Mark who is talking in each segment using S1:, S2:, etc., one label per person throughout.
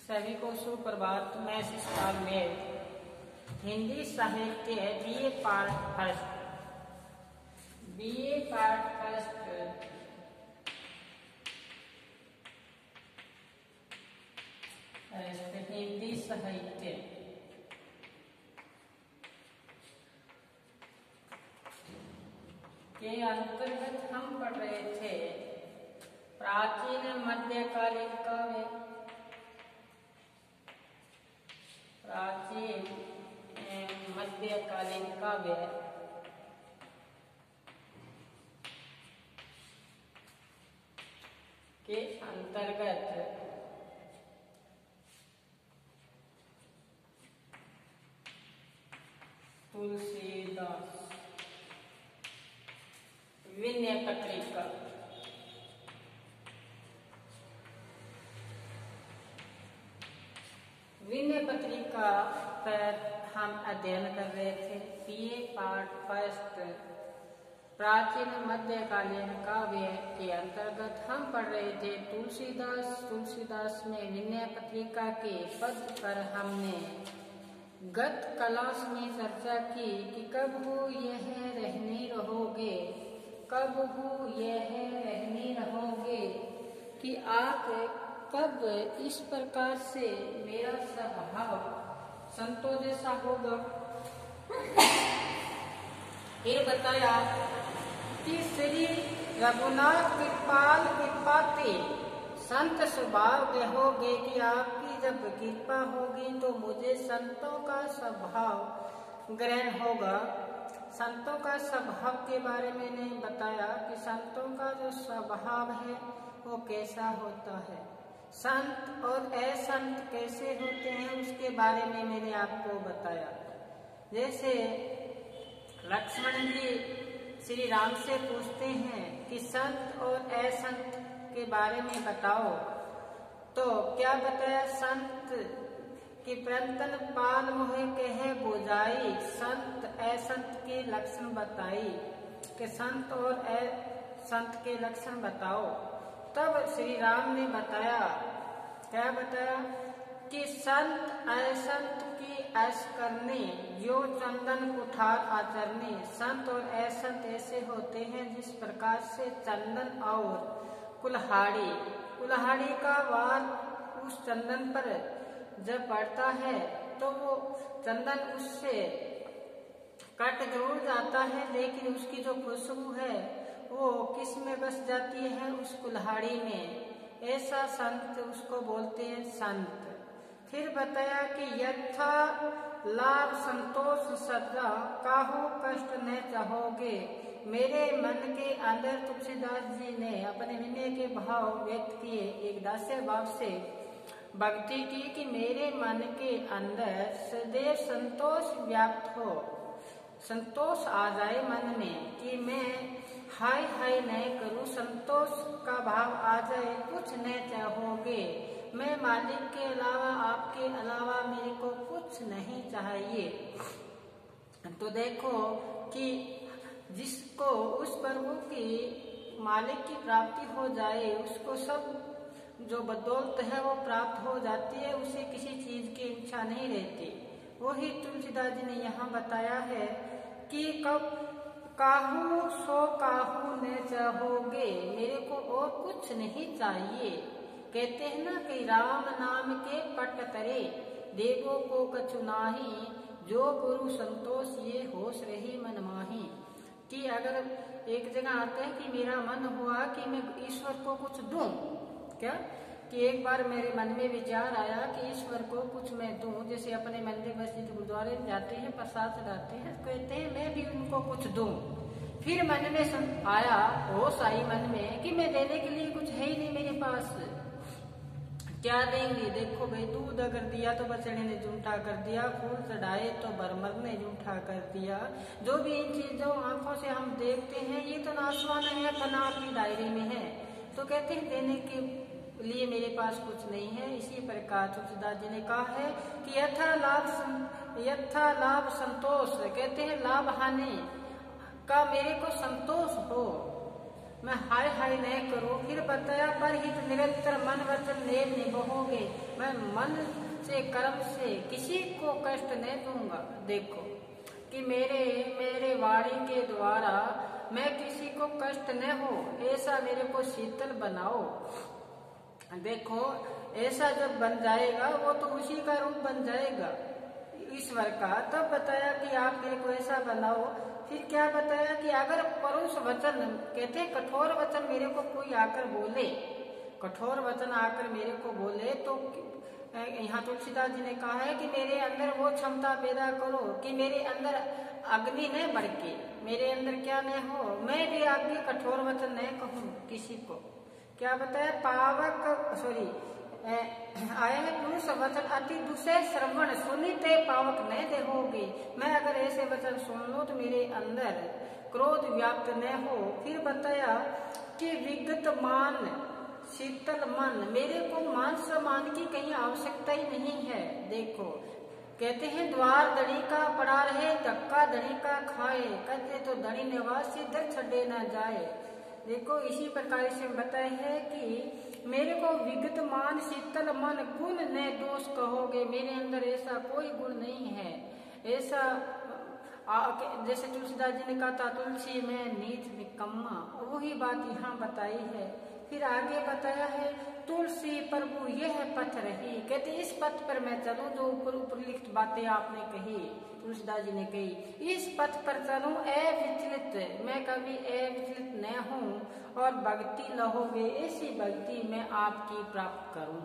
S1: सभी को सुप्रभात। मैं शिष्टाल में हिंदी साहित्य बीए पार्ट फर्स्ट हिंदी साहित्य के अंतर्गत हम पढ़ रहे थे प्राचीन मध्यकालीन काव्य, प्राचीन मध्यकालीन काव्य के अंतर्गत तुलसीदास विनय पत्रिका, विनय पत्रिका पर हम अध्ययन कर रहे थे। बीए पार्ट फर्स्ट प्राचीन मध्यकालीन काव्य के अंतर्गत हम पढ़ रहे थे तुलसीदास में विनय पत्रिका के पद पर हमने गत क्लास में चर्चा की कि कब हो यह रहने रहोगे, कब हो यह रहने रहोगे, कि आप कब इस प्रकार से मेरा स्वभाव संतों जैसा होगा। फिर बताया कि श्री रघुनाथ कृपाल कृपाते संत स्वभाव होगे, कि आपकी जब कृपा होगी तो मुझे संतों का स्वभाव ग्रहण होगा। संतों का स्वभाव के बारे में मैंने बताया कि संतों का जो स्वभाव है वो कैसा होता है, संत और असंत कैसे होते हैं उसके बारे में मैंने आपको बताया। जैसे लक्ष्मण जी श्री राम से पूछते हैं कि संत और असंत के बारे में बताओ, तो क्या बताया, संत कि प्रंतन पाल मोहे कहे बुझाई, संत असंत के लक्षण बताई कि संत और असंत के लक्षण बताओ। तब श्री राम ने बताया, क्या बताया, कि संत असंत की ऐश करने जो चंदन कुठार आचरने। संत और असंत ऐसे होते हैं जिस प्रकार से चंदन और कुल्हाड़ी का वार उस चंदन पर जब पड़ता है तो वो चंदन उससे कट जरूर जाता है, लेकिन उसकी जो खुशबू है वो किस में बस जाती है, उस कुल्हाड़ी में। ऐसा संत उसको बोलते हैं संत। फिर बताया कि यथा लाभ संतोष सदा काहू कष्ट न चाहोगे। मेरे मन के अंदर तुलसीदास जी ने अपने विनय के भाव व्यक्त किए, एक दास्य भाव से भक्ति की कि मेरे मन के अंदर सदैव संतोष व्याप्त हो, संतोष आ जाए मन में, कि मैं हाय हाय न करूं, संतोष का भाव आ जाए, कुछ न चाहोगे, मैं मालिक के अलावा आपके अलावा मेरे को कुछ नहीं चाहिए। तो देखो कि जिसको उस प्रभु की मालिक की प्राप्ति हो जाए उसको सब जो बदौलत है वो प्राप्त हो जाती है, उसे किसी चीज की इच्छा नहीं रहती। वही तुलसीदास जी ने यहाँ बताया है कि कब काहू सो काहू न चाहोगे, मेरे को और कुछ नहीं चाहिए। कहते हैं ना कि राम नाम के पट तरे देवो को कछु नाही, जो गुरु संतोष ये होश रही मन माही। कि अगर एक जगह आते हैं कि मेरा मन हुआ कि मैं ईश्वर को कुछ दूं, क्या कि एक बार मेरे मन में विचार आया कि ईश्वर को कुछ मैं दूं, जैसे अपने मंदिर मस्जिद गुरुद्वारे जाते हैं प्रसाद चढ़ाते हैं, कहते हैं मैं भी उनको कुछ दूं। फिर मन में आया, होश आई मन में कि मैं देने के लिए कुछ है ही नहीं मेरे पास, क्या देंगे। देखो भाई, दूध अगर दिया तो बछड़े ने जूठा कर दिया, फूल चढ़ाए तो बरमर ने जूठा कर दिया। जो भी इन चीजों आंखों से हम देखते हैं ये तो नाशवान है, फना अपनी दायरे में है। तो कहते हैं देने के लिए मेरे पास कुछ नहीं है। इसी प्रकार तुलसीदास जी ने कहा है कि यथा लाभ संतोष, कहते हैं लाभ हानि का मेरे को संतोष हो, मैं हाय हाय नहीं करूं। फिर बताया पर हित निरंतर मन वचन नेम निभाओगे, मैं मन से कर्म से किसी को कष्ट नहीं दूंगा। देखो कि मेरे वाणी के द्वारा मैं किसी को कष्ट न हो, ऐसा मेरे को शीतल बनाओ। देखो ऐसा जब बन जाएगा वो तो उसी का रूप बन जाएगा ईश्वर का। तब बताया कि आप मेरे को ऐसा बनाओ। फिर क्या बताया कि अगर परुष वचन, कहते कठोर वचन मेरे को कोई आकर बोले, कठोर वचन आकर मेरे को बोले, तो यहाँ तुलसीदास जी ने कहा है कि मेरे अंदर वो क्षमता पैदा करो कि मेरे अंदर अग्नि न भड़के, मेरे अंदर क्या न हो, मैं भी आपकी कठोर वचन न कहूँ किसी को। क्या बताया, पावक सॉरी आए हैं पुरुष वचन अति दूसरे श्रवण सुनिते पावक न देहोगे। मैं अगर ऐसे वचन सुन लूं तो मेरे अंदर क्रोध व्याप्त न हो। फिर बताया कि विगत मान शीतल मन, मेरे को मान सम्मान की कहीं आवश्यकता ही नहीं है। देखो कहते हैं द्वार धनी का पड़ा रहे, धक्का धनी का खाए, कहते तो धनी निवासी दर छड़े न जाए। देखो इसी प्रकार से बताए है कि मेरे को विगत मान शीतल मन, गुण न दोष कहोगे, मेरे अंदर ऐसा कोई गुण नहीं है। ऐसा जैसे तुलसीदास जी ने कहा था तुलसी में नीच निकम्मा, वही बात यहाँ बताई है। फिर आगे बताया है तुलसी प्रभु यह पथ रही, कहते इस पथ पर मैं चलूं जो ऊपर लिखित बातें आपने कही, तुलसीदास जी ने कही, इस पथ पर चलूं अविचलित, मैं कभी अविचलित न हूं और भक्ति लहोगे, ऐसी भक्ति मैं आपकी प्राप्त करूं।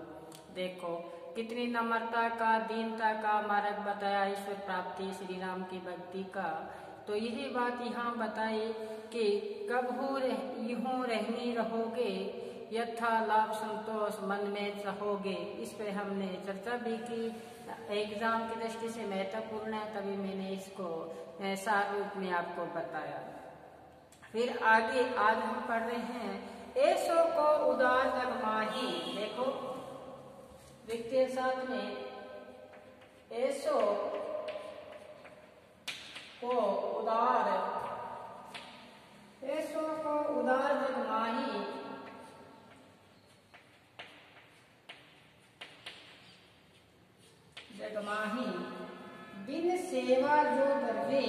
S1: देखो कितनी नम्रता का, दीनता का मार्ग बताया ईश्वर प्राप्ति श्री राम की भक्ति का। तो यही बात यहाँ बताई कि कब हो यूं रहनी रहोगे, यथा लाभ संतोष मन में चाहोगे। इस पे हमने चर्चा भी की, एग्जाम की दृष्टि से महत्वपूर्ण है, तभी मैंने इसको सार रूप में आपको बताया। फिर आगे आज हम पढ़ रहे हैं ऐसो को उदार जग माही। देखो द्वितीय साथ में ऐसो को उदार, ऐसो को उदार जग माही, जगमाही बिन सेवा जो दरवे,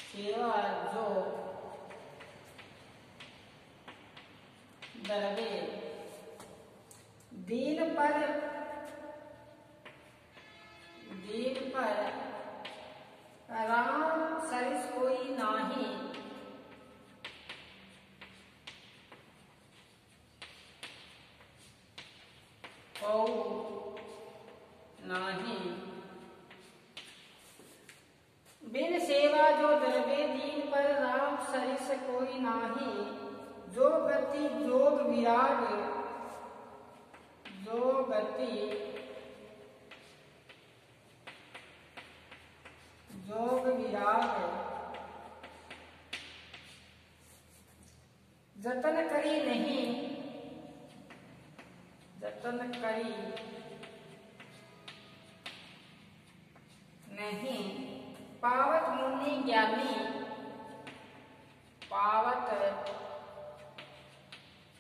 S1: सेवा जो दरवे, दीन पर राम सरिस कोई नाही, नाही बिन सेवा जो दरवे, दीन पर राम सरिस कोई नाही, जो गति जोग विराग, जो गति जोग विराग, जतन करी नहीं, जतन करी नहीं, पावत मुनि ज्ञानी, पावत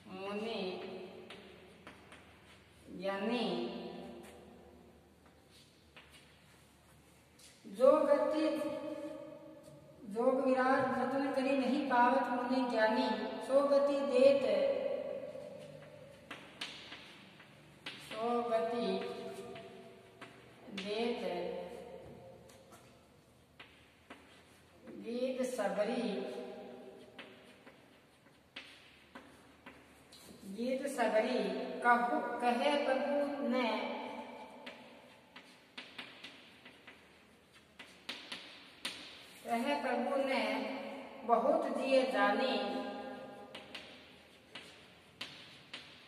S1: मुनि ज्ञानी, जो गति जोग विराग, जतन करी नहीं, पावत मुनि ज्ञानी, सो गति देत, सो गति देत, गीत सबरी, गीत सबरी, कहु कहे प्रभु ने, कहे प्रभु ने बहुत जिए जानी,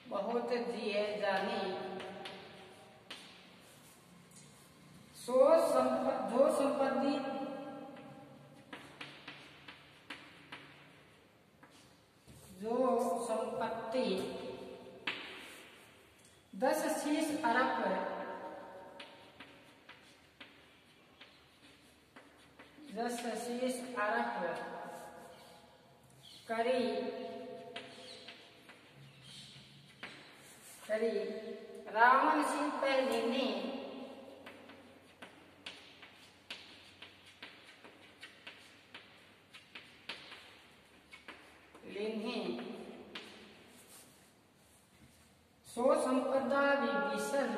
S1: बहुत जिए जानी, जो संपत्ति दस शीश अरब 10 शीश अर्प करी रावण सीता लेने सो संपदा विभीषण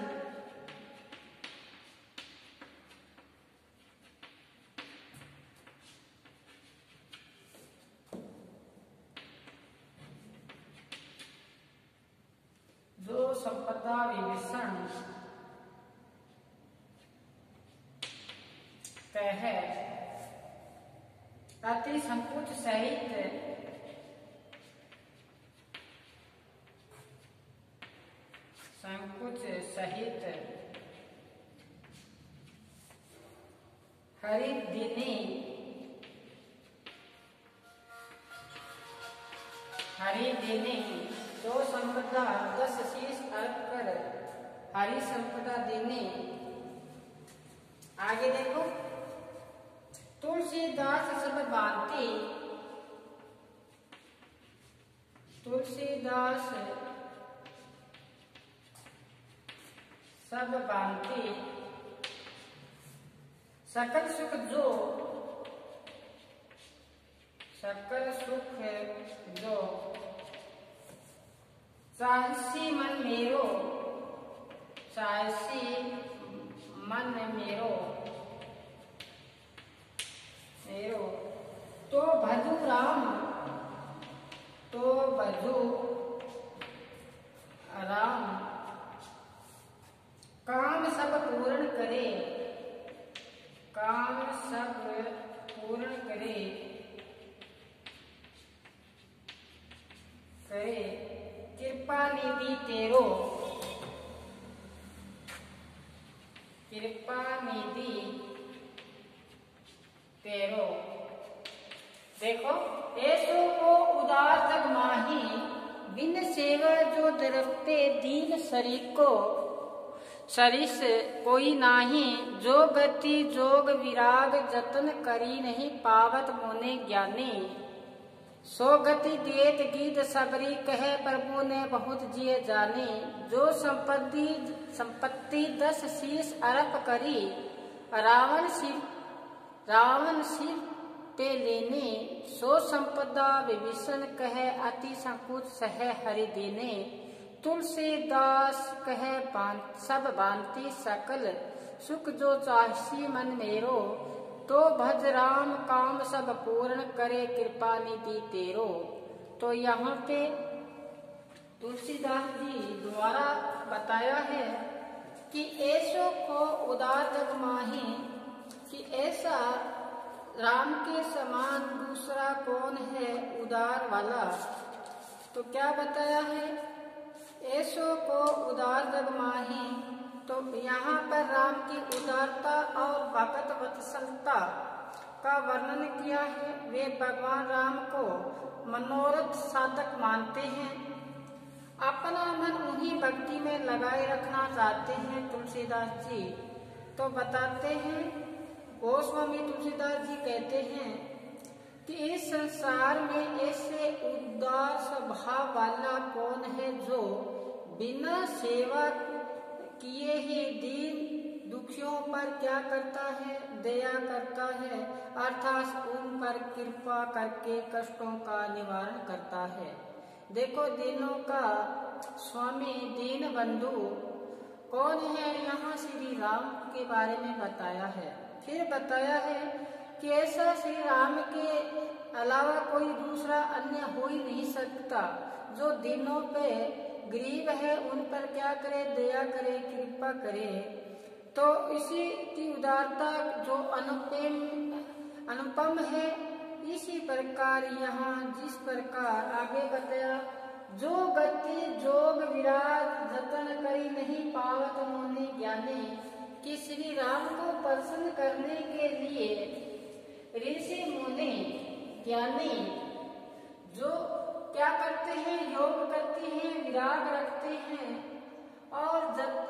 S1: जो संपदा विभीषण कह अति संकुच सहित हरिदिने तो संपदा 10 शीश अर्प कर हरि संपदा देने। आगे देखो, तुलसीदास सब बांते, तुलसीदास सब बांते सकल सुख जो साहसी मन मेरो तो भजू राम काम सब पूर्ण करे कृपा निधि तेरो। देखो, ऐसो को उदार जग माही बिन सेवा जो दरफ्ते दीन सरिस कोई नाही जो गति जोग विराग जतन करी नहीं पावत मोने ज्ञानी। सो गति देत गीत सबरी कहे प्रभु ने बहुत जिए जाने। जो संपत्ति 10 शीश अर्प करी रावण सिर पे लेने। सो संपदा विभीषण कहे अति संकुच सह हरि देने। तुलसीदास कहे सब बांति सकल सुख जो चाहसी मन मेरो। तो भज राम काम सब पूर्ण करे कृपा निधि तेरो। तो यहाँ पे तुलसीदास जी द्वारा बताया है कि ऐसो को उदार जग माही, कि ऐसा राम के समान दूसरा कौन है उदार वाला। तो क्या बताया है, ऐसो को उदार जग माही। तो यहाँ पर राम की उदारता और भगत वत्सलता का वर्णन किया है। वे भगवान राम को मनोरथ साधक मानते हैं, अपना मन उन्हीं भक्ति में लगाए रखना चाहते हैं तुलसीदास जी। तो बताते हैं, गोस्वामी तुलसीदास जी कहते हैं कि इस संसार में ऐसे उदार स्वभाव वाला कौन है जो बिना सेवा किए ही दीन दुखियों पर क्या करता है, दया करता है, अर्थात उन पर कृपा करके कष्टों का निवारण करता है। देखो, दीनों का स्वामी दीन बंधु कौन है, यहाँ श्री राम के बारे में बताया है। फिर बताया है कि ऐसा श्री राम के अलावा कोई दूसरा अन्य हो ही नहीं सकता जो दीनों पे गरीब है उन पर क्या करे, दया करे, कृपा करे। तो इसी की उदारता जो अनुपम है, इसी प्रकार यहाँ जिस प्रकार आगे बताया, जो गति जोग विराग जतन करी नहीं पावत मोने ज्ञानी, कि श्री राम को प्रसन्न करने के लिए ऋषि मुनि ज्ञानी जो क्या करते हैं, योग करते हैं, विराग रखते हैं और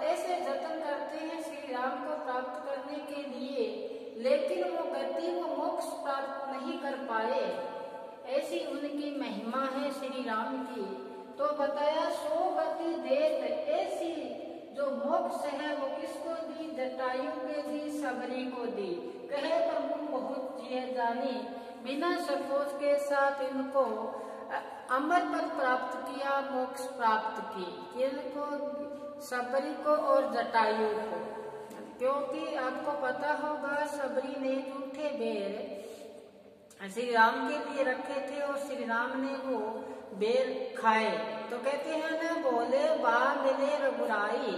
S1: ऐसे जतन करते हैं श्री राम को प्राप्त करने के लिए, लेकिन वो गति वो मोक्ष प्राप्त नहीं कर पाए, ऐसी उनकी महिमा है श्री राम की। तो बताया सो गति देत ऐसी जो मोक्ष है वो किसको दी, जटायु के दी, सबरी को दी। कहे प्रभु बहुत जिये जानी, बिना संकोच के साथ इनको अमर पद प्राप्त किया, मोक्ष प्राप्त की। किनको, सबरी को और जटायु को। क्योंकि आपको पता होगा सबरी ने झूठे बेर श्री राम के लिए रखे थे और श्री राम ने वो बेर खाए। तो कहते हैं ना, बोले बा मिले रघुराई,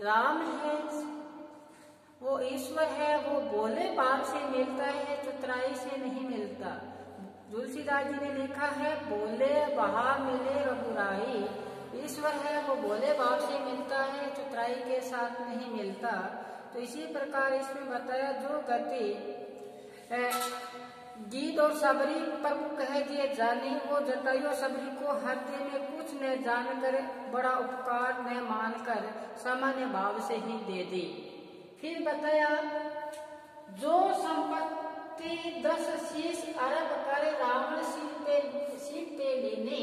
S1: राम है वो ईश्वर है, वो बोले बात से मिलता है, चतुराई से नहीं मिलता। तुलसीदास जी ने लिखा है, बोले बहा मिले रघुराई, ईश्वर है वो बोले बात से मिलता है, चतुराई के साथ नहीं मिलता। तो इसी प्रकार इसमें बताया जो गति गीत और सबरी प्रभु कहे दिए जानी, वो जटायु सबरी को हृदय में कुछ न जानकर, बड़ा उपकार न मानकर सामान्य भाव से ही दे दी। फिर बताया जो संपत्ति 10 शीश अरब करे रावण शिव पे लेने,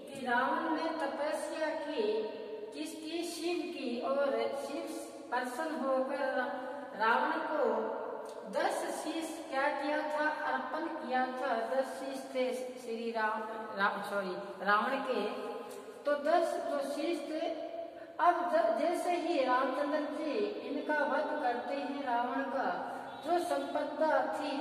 S1: कि रावण ने तपस्या की किसकी, शिव की, और शिव प्रसन्न होकर रावण को 10 शीश क्या किया था, अर्पण किया था। 10 शीश थे श्री रावण के, तो 10 जो शीश थे। अब जैसे ही रामचंद्र जी इनका वध करते हैं रावण का, जो संपदा थी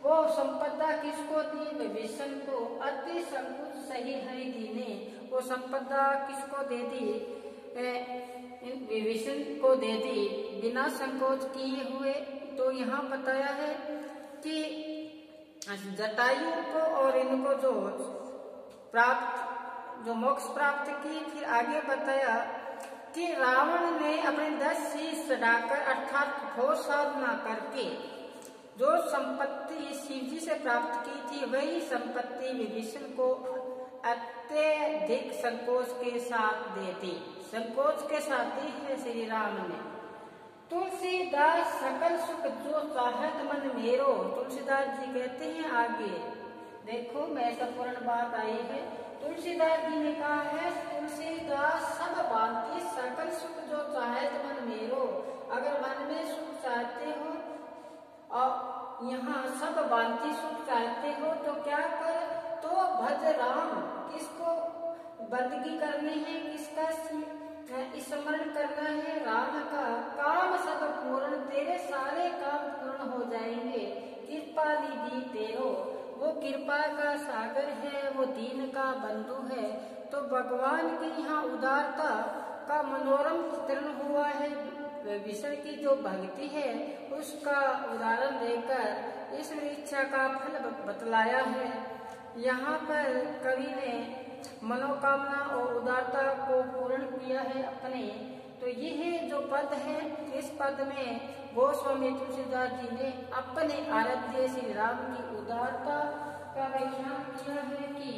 S1: वो संपदा किसको दी, विभीषण को। अति संकुच सही हरिधि ने वो संपदा किसको दे दी, विभीषण को दे दी, बिना संकोच किए हुए। तो यहाँ बताया है कि जटायु को और इनको जो मोक्ष प्राप्त की। फिर आगे बताया कि रावण ने अपने 10 शीश चढ़ाकर अर्थात घोर साधना करके जो संपत्ति शिव जी से प्राप्त की थी, वही संपत्ति विभीषण को अत्यधिक संकोच के साथ दे दी। संकोच के साथ दी है श्री राम ने। तुलसीदास सकल सुख जो चाहत मन मेरो, तुलसीदास जी कहते हैं आगे, देखो महत्वपूर्ण बात आई है। तुलसीदास जी ने कहा है, तुलसीदास सब भांति सकल सुख जो चाहत मन मेरो, अगर मन में सुख चाहते हो और यहाँ सब भांति सुख चाहते हो तो क्या कर, तो भज राम। किसको बंदगी करनी है, किसका स्मरण करना है, राम का। काम सब पूर्ण, तेरे सारे काम पूर्ण हो जाएंगे। कृपा निधि तेरो, वो कृपा का सागर है, वो दीन का बंधु है। तो भगवान की यहाँ उदारता का मनोरम चित्रण हुआ है। विष्णु की जो भक्ति है उसका उदाहरण देकर इस इच्छा का फल बतलाया है। यहाँ पर कवि ने मनोकामना और उदारता को पूर्ण किया है अपने। तो यह जो पद है, इस पद में गोस्वामी तुलसीदास जी ने अपने आराध्य श्री राम की उदारता का व्याख्यान किया है कि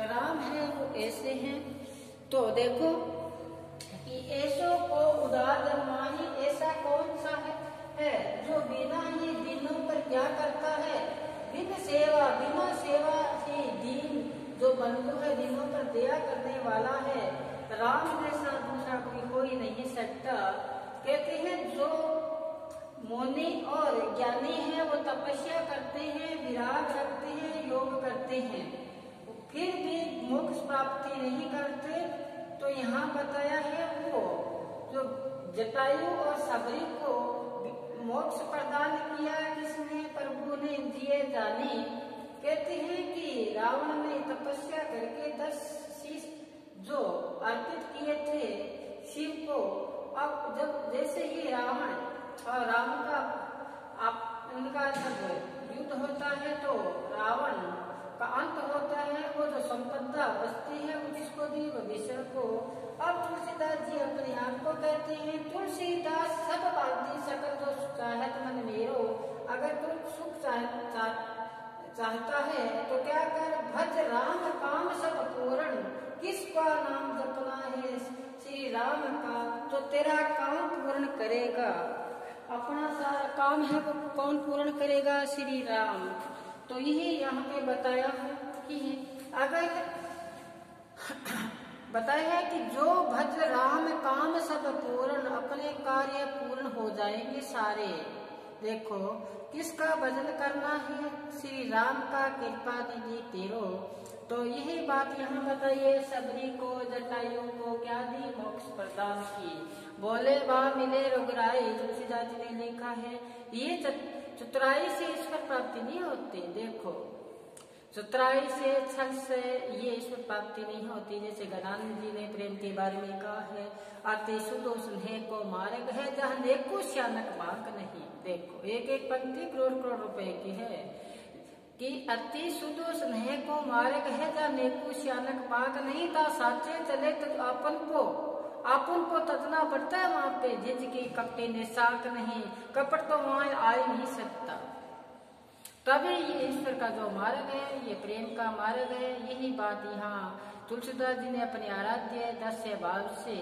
S1: राम है वो ऐसे हैं। तो देखो कि ऐसो को उदार जन्माही, ऐसा कौन सा है जो बिना ही दिनों पर क्या करता है, बिना सेवा से दीन जो बंधु है, दिनों पर दया करने वाला है। राम जैसा दूसरा कोई नहीं सकता। कहते हैं जो मुनि और ज्ञानी है वो तपस्या करते हैं, विराग रखते हैं, योग करते हैं, फिर भी मोक्ष प्राप्ति नहीं करते। तो यहाँ बताया है वो जो जटायु और सबरी को मोक्ष प्रदान किया किसने, प्रभु ने दिए जाने। कहते हैं कि रावण ने तपस्या करके 10 शीश जो अर्पित किए थे शिव को। अब जब जैसे ही रावण और राम का उनका जब युद्ध होता है तो रावण का अंत होता है। वो जो संपदा बचती है उसको दी विभीषण को। अब तुलसीदास जी अपने आप को कहते हैं, तुलसीदास सब बांधी सकल जो चाहत मन मेरो, अगर तुम सुख चाहता है तो क्या कर, भज राम काम सब पूर्ण। किसका नाम जपना है, श्री राम का, तो तेरा काम पूर्ण करेगा। अपना सारा काम है वो कौन पूर्ण करेगा? श्री राम। तो यही यहाँ पे बताया है कि अगर बताया है कि जो भज राम काम सब पूर्ण, अपने कार्य पूर्ण हो जाएंगे सारे। देखो किसका भजन करना है? श्री राम का, कृपा निधि तेरो। तो यही बात यहाँ बताइए, सबरी को जटायु को क्या दी? मोक्ष प्रदान की। बोले बा मिले रुगराई, तुलसीदास जी ने लिखा है। ये चतुराई से ईश्वर प्राप्ति नहीं होती। देखो चतुराई से, छल से ये ईश्वर प्राप्ति नहीं होती। जैसे गजानंद जी ने प्रेम के बारे में कहा है, अति सुदो स्नेह को मार्ग है, जहाँ नेको श्यानक बाग नहीं। देखो एक एक पंक्ति करोड़ करोड़ रुपए की है कि अति सुदो स्नेह को मार्ग है, जहाँ नेको श्यानक बाग नहीं। था साचे चले तो अपन को तजना पड़ता है वहां पे, जिसकी कपटे ने साक नहीं, कपट तो वहां आ ही नहीं सकता। तभी ये ईश्वर का जो मार्ग है, ये प्रेम का मार्ग है। यही बात यहाँ तुलसीदास जी ने अपने आराध्य दास्य भाव से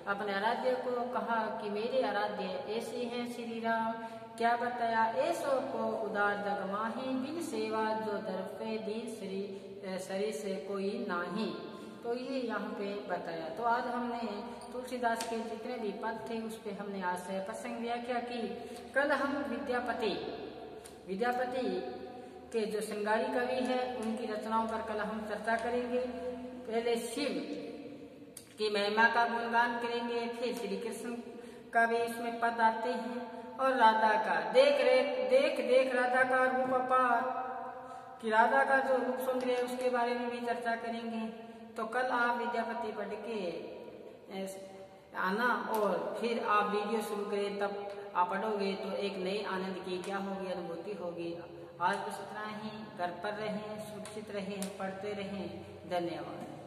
S1: अपने आराध्य को कहा कि मेरे आराध्य ऐसे हैं श्री राम। क्या बताया? ऐसो को उदार जग माही, बिन सेवा जो दर्पे दीन श्री से कोई नाही। तो ये यहाँ पे बताया। तो आज हमने तुलसीदास के जितने भी पद थे उस पे हमने आज से प्रसंग व्याख्या की। कल हम विद्यापति के जो श्रृंगारी कवि है उनकी रचनाओं पर कल हम चर्चा करेंगे। पहले शिव की महिमा का गुणगान करेंगे, फिर श्री कृष्ण का भी इसमें पद आते हैं, और राधा का देख राधा का रूप अपार, कि राधा का जो रूप सौंदर्य है उसके बारे में भी चर्चा करेंगे। तो कल आप विद्यापति पढ़ के आना और फिर आप वीडियो शुरू करें, तब आप पढ़ोगे तो एक नए आनंद की क्या होगी? अनुभूति होगी। आज बस इतना ही। घर पर रहें, सुरक्षित रहें, पढ़ते रहें। धन्यवाद।